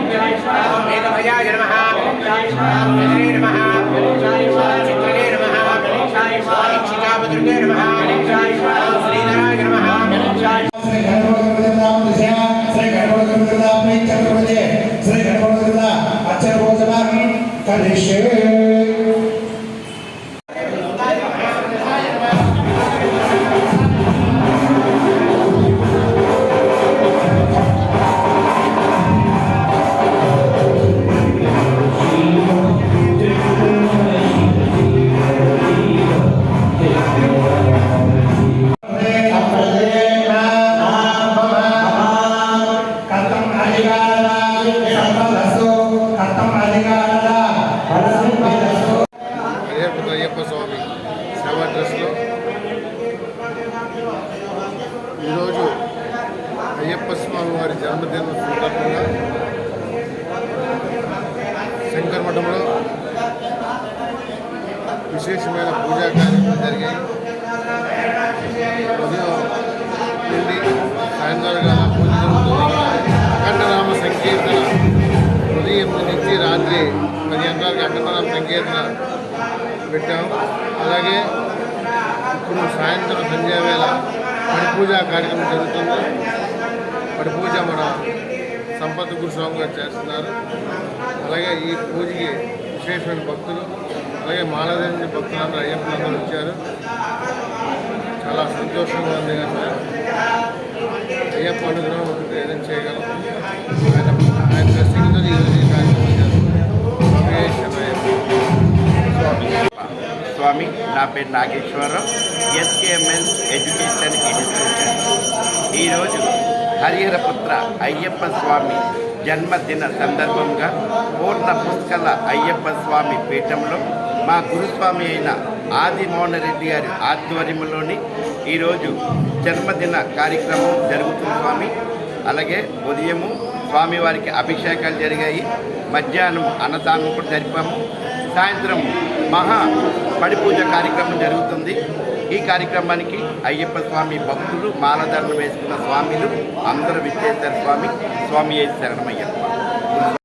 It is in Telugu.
मेघभयाय नमः गणपतये नमः चित्रये नमः इक्षिकापतये नमः श्रीधराय नमः श्री गणपति అయ్యప్ప స్వామి సేవా ట్రస్ట్లో ఈరోజు అయ్యప్ప స్వామి వారి జన్మదినం సందర్భంగా శంకర మఠంలో విశేషమైన పూజా కార్యక్రమం జరిగాయి. ఉదయం నుండి సాయంత్రం పూజ జరుగుతుంది. అఖండనామ సంకీర్తన ఉదయం నుంచి రాత్రి 10 గంటలకు అఖండనామ సంకీర్తన పెట్టాము. అలాగే ఇప్పుడు సాయంత్రం సంధ్యావేళ పడిపూజ కార్యక్రమం జరుగుతుంది. పడిపూజ మన సంపత్ గురుస్వామి గారు చేస్తున్నారు. అలాగే ఈ పూజకి విశేషమైన భక్తులు అలాగే మాలదేవి భక్తులందరూ అయ్యప్పలందరూ వచ్చారు. చాలా సంతోషంగా ఉంది. కనుక అయ్యప్ప అనుగ్రహం ఏదైనా చేయగలం. ఆయన దర్శనంతో ఈరోజు ఈ కార్యక్రమం స్వామి. నా పేరు నాగేశ్వరరావు, ఎస్కేఎంఎస్ ఎడ్యుకేషన్ ఇన్స్టిట్యూషన్. ఈరోజు హరిహరపుత్ర అయ్యప్ప స్వామి జన్మదిన సందర్భంగా పూర్ణ పుష్కల అయ్యప్ప స్వామి పీఠంలో మా గురుస్వామి అయిన ఆదిమోహనరెడ్డి గారి ఆధ్వర్యంలోని ఈరోజు జన్మదిన కార్యక్రమం జరుగుతుంది స్వామి. అలాగే ఉదయము స్వామివారికి అభిషేకాలు జరిగాయి. మధ్యాహ్నం అన్నదానం కూడా జరిపాము. సాయంత్రం మహా పడిపూజ కార్యక్రమం జరుగుతుంది. ఈ కార్యక్రమానికి అయ్యప్ప స్వామి భక్తులు మాలధారణ వేసుకున్న స్వామిలు అందరూ విచ్చేశారు స్వామి. స్వామి శరణమయ్యప్ప.